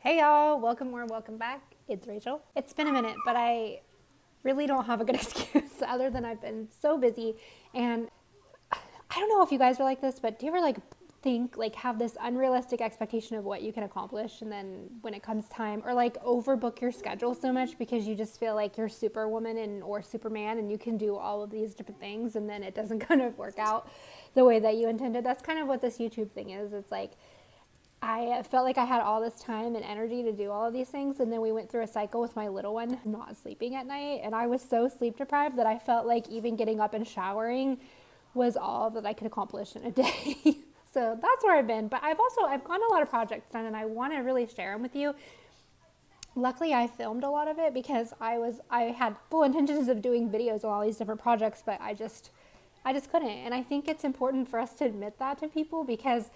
Hey y'all, welcome or welcome back. It's Rachel. It's been a minute, but I really don't have a good excuse other than I've been so busy. And I don't know if you guys are like this, but do you ever have this unrealistic expectation of what you can accomplish, and then when it comes time, or like overbook your schedule so much because you just feel like you're Superwoman or Superman and you can do all of these different things, and then it doesn't kind of work out the way that you intended? That's kind of what this YouTube thing is. It's like I felt like I had all this time and energy to do all of these things, and then we went through a cycle with my little one not sleeping at night, and I was so sleep deprived that I felt like even getting up and showering was all that I could accomplish in a day. So that's where I've been. But I've gotten a lot of projects done, and I want to really share them with you. Luckily, I filmed a lot of it because I had full intentions of doing videos on all these different projects, but I just couldn't. And I think it's important for us to admit that to people, because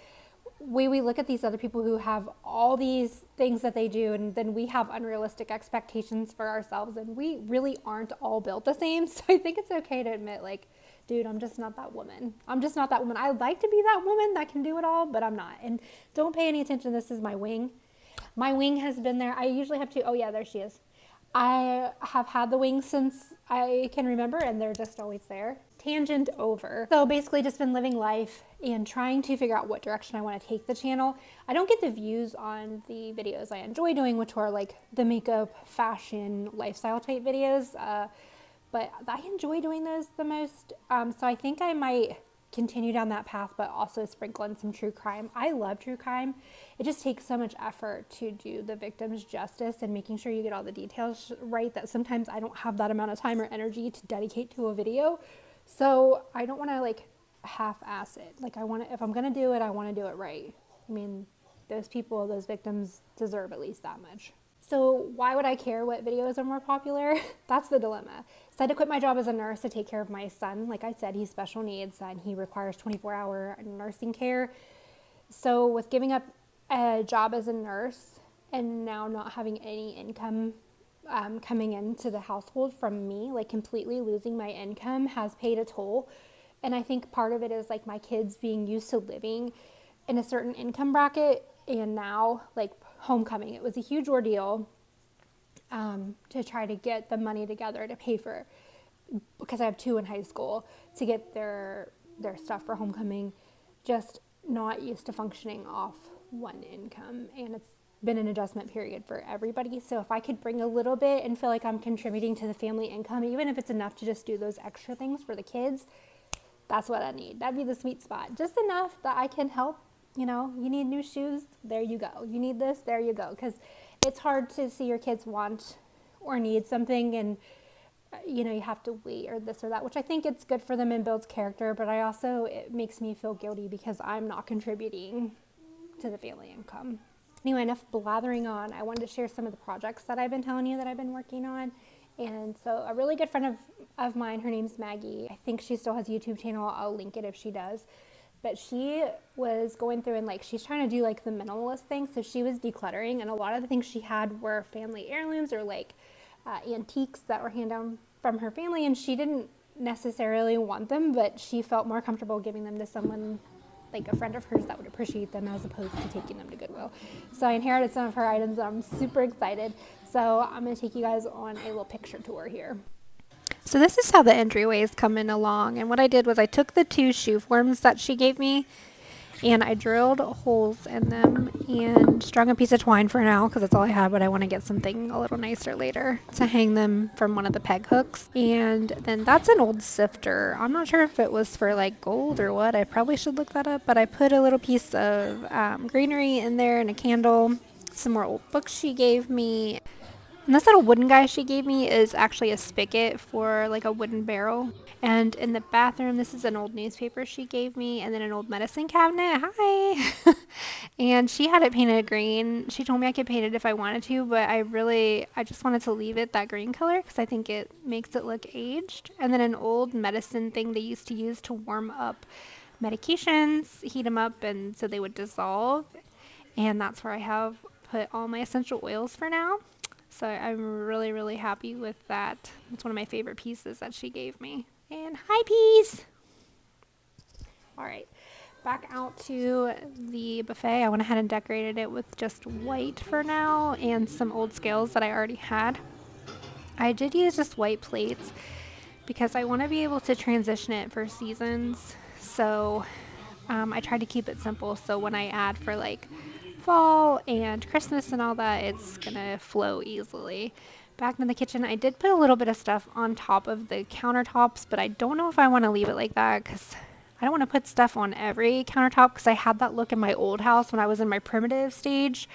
we look at these other people who have all these things that they do, and then we have unrealistic expectations for ourselves, and we really aren't all built the same. So I think it's okay to admit, like, dude, I'm just not that woman. I'm just not that woman. I'd like to be that woman that can do it all, but I'm not. And don't pay any attention. This is my wing. My wing has been there. I usually have two. Oh yeah, there she is. I have had the wings since I can remember, and they're just always there. Tangent over. So basically just been living life and trying to figure out what direction I want to take the channel. I don't get the views on the videos I enjoy doing, which are like the makeup, fashion, lifestyle type videos. But I enjoy doing those the most. So I think I might continue down that path, but also sprinkle in some true crime. I love true crime. It just takes so much effort to do the victims justice and making sure you get all the details right, that sometimes I don't have that amount of time or energy to dedicate to a video. So I don't want to like half-ass it. Like if I'm going to do it, I want to do it right. I mean, those people, those victims deserve at least that much. So why would I care what videos are more popular? That's the dilemma. So I had to quit my job as a nurse to take care of my son. Like I said, he's special needs and he requires 24-hour nursing care. So with giving up a job as a nurse and now not having any income coming into the household from me, like completely losing my income, has paid a toll. And I think part of it is like my kids being used to living in a certain income bracket, and now like homecoming, it was a huge ordeal to try to get the money together to pay for, because I have two in high school, to get their stuff for homecoming. Just not used to functioning off one income, and it's been an adjustment period for everybody. So if I could bring a little bit and feel like I'm contributing to the family income, even if it's enough to just do those extra things for the kids, that's what I need. That'd be the sweet spot. Just enough that I can help. You know, you need new shoes, there you go. You need this, there you go. Because it's hard to see your kids want or need something, and you know, you have to wait or this or that, which I think it's good for them and builds character, but it makes me feel guilty because I'm not contributing to the family income. Anyway, enough blathering on. I wanted to share some of the projects that I've been telling you that I've been working on. And so a really good friend of mine, her name's Maggie. I think she still has a YouTube channel. I'll link it if she does. But she was going through and like, she's trying to do like the minimalist thing. So she was decluttering, and a lot of the things she had were family heirlooms or like antiques that were handed down from her family. And she didn't necessarily want them, but she felt more comfortable giving them to someone like a friend of hers that would appreciate them, as opposed to taking them to Goodwill. So I inherited some of her items, and I'm super excited. So I'm going to take you guys on a little picture tour here. So this is how the entryway is coming along. And what I did was I took the two shoe forms that she gave me, and I drilled holes in them and strung a piece of twine for now, because that's all I had, but I want to get something a little nicer later to hang them from one of the peg hooks. And then that's an old sifter. I'm not sure if it was for like gold or what. I probably should look that up, but I put a little piece of greenery in there and a candle, some more old books she gave me. And this little wooden guy she gave me is actually a spigot for like a wooden barrel. And in the bathroom, this is an old newspaper she gave me, and then an old medicine cabinet. Hi! And she had it painted green. She told me I could paint it if I wanted to, but I just wanted to leave it that green color because I think it makes it look aged. And then an old medicine thing they used to use to warm up medications, heat them up, and so they would dissolve. And that's where I have put all my essential oils for now. So I'm really, really happy with that. It's one of my favorite pieces that she gave me. And hi, peas! All right. Back out to the buffet. I went ahead and decorated it with just white for now and some old scales that I already had. I did use just white plates because I want to be able to transition it for seasons. So I tried to keep it simple. So when I add for like fall and Christmas and all that, it's going to flow easily. Back in the kitchen, I did put a little bit of stuff on top of the countertops, but I don't know if I want to leave it like that because I don't want to put stuff on every countertop because I had that look in my old house when I was in my primitive stage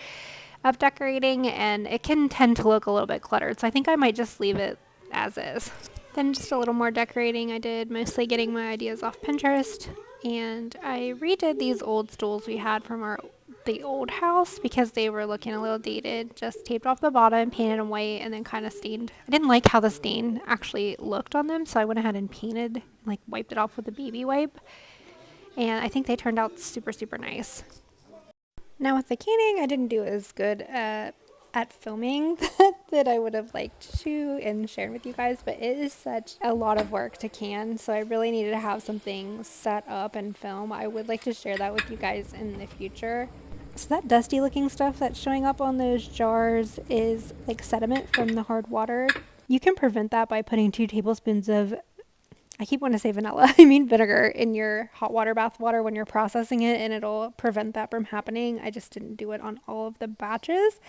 of decorating, and it can tend to look a little bit cluttered. So I think I might just leave it as is. Then just a little more decorating I did, mostly getting my ideas off Pinterest. And I redid these old stools we had from the old house because they were looking a little dated. Just taped off the bottom, painted them white, and then kind of stained. I didn't like how the stain actually looked on them, so I went ahead and painted, like wiped it off with a baby wipe. And I think they turned out super, super nice. Now with the canning, I didn't do as good at filming that I would have liked to and shared with you guys, but it is such a lot of work to can, so I really needed to have something set up and film. I would like to share that with you guys in the future. So that dusty looking stuff that's showing up on those jars is like sediment from the hard water. You can prevent that by putting 2 tablespoons of, I keep wanting to say vanilla, I mean vinegar, in your hot water, bath water when you're processing it, and it'll prevent that from happening. I just didn't do it on all of the batches.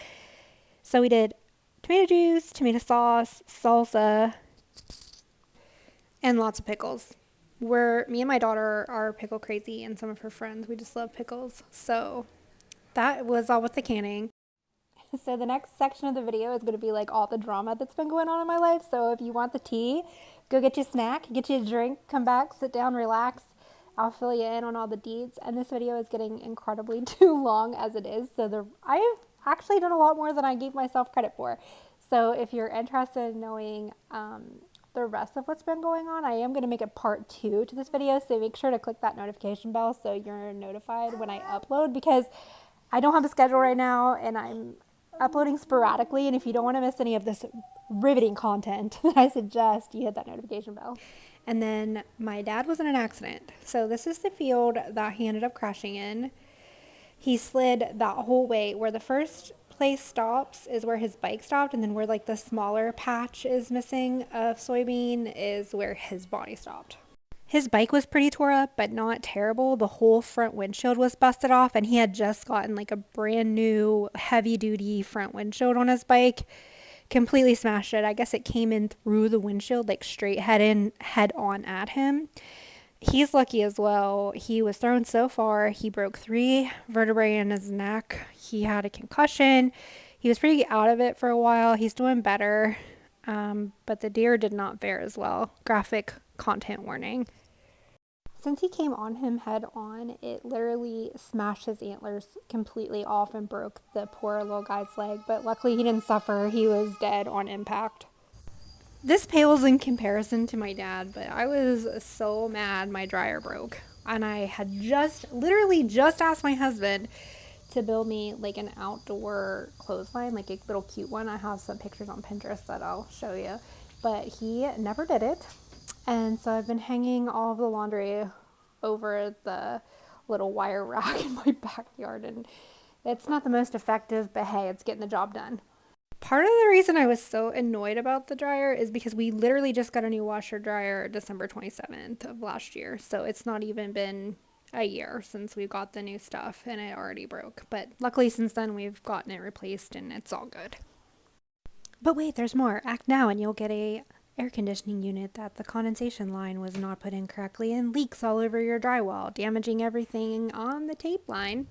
So we did tomato juice, tomato sauce, salsa, and lots of pickles. Me and my daughter are pickle crazy, and some of her friends, we just love pickles. So that was all with the canning. So the next section of the video is going to be like all the drama that's been going on in my life. So if you want the tea, go get you a snack, get you a drink, come back, sit down, relax. I'll fill you in on all the deeds. And this video is getting incredibly too long as it is. So I've actually done a lot more than I gave myself credit for. So if you're interested in knowing the rest of what's been going on, I am going to make a part 2 to this video. So make sure to click that notification bell so you're notified when I upload, because I don't have a schedule right now and I'm uploading sporadically, and if you don't want to miss any of this riveting content, I suggest you hit that notification bell. And then my dad was in an accident. So this is the field that he ended up crashing in. He slid that whole way. Where the first place stops is where his bike stopped, and then where like the smaller patch is missing of soybean is where his body stopped. His bike was pretty tore up, but not terrible. The whole front windshield was busted off, and he had just gotten like a brand new heavy duty front windshield on his bike. Completely smashed it. I guess it came in through the windshield, like straight head on at him. He's lucky as well. He was thrown so far. He broke 3 vertebrae in his neck. He had a concussion. He was pretty out of it for a while. He's doing better. But the deer did not fare as well. Graphic content warning. Since he came on him head on, it literally smashed his antlers completely off and broke the poor little guy's leg. But luckily he didn't suffer. He was dead on impact. This pales in comparison to my dad, but I was so mad my dryer broke. And I had literally just asked my husband to build me like an outdoor clothesline, like a little cute one. I have some pictures on Pinterest that I'll show you, but he never did it. And so I've been hanging all of the laundry over the little wire rack in my backyard, and it's not the most effective, but hey, it's getting the job done. Part of the reason I was so annoyed about the dryer is because we literally just got a new washer dryer December 27th of last year. So it's not even been a year since we got the new stuff, and it already broke. But luckily since then we've gotten it replaced and it's all good. But wait, there's more. Act now and you'll get a air conditioning unit that the condensation line was not put in correctly and leaks all over your drywall, damaging everything on the tape line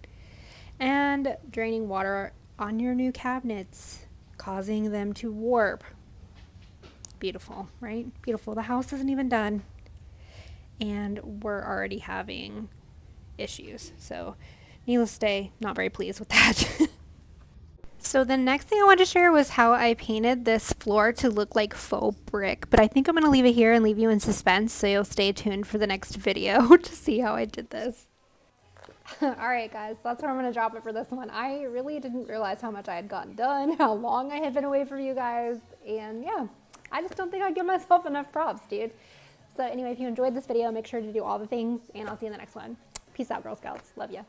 and draining water on your new cabinets, causing them to warp. Beautiful, right? Beautiful. The house isn't even done and we're already having issues. So needless to say, not very pleased with that. So the next thing I wanted to share was how I painted this floor to look like faux brick, but I think I'm going to leave it here and leave you in suspense, so you'll stay tuned for the next video to see how I did this. Alright guys, that's where I'm going to drop it for this one. I really didn't realize how much I had gotten done, how long I had been away from you guys, and yeah, I just don't think I give myself enough props, dude. So anyway, if you enjoyed this video, make sure to do all the things, and I'll see you in the next one. Peace out, Girl Scouts. Love ya.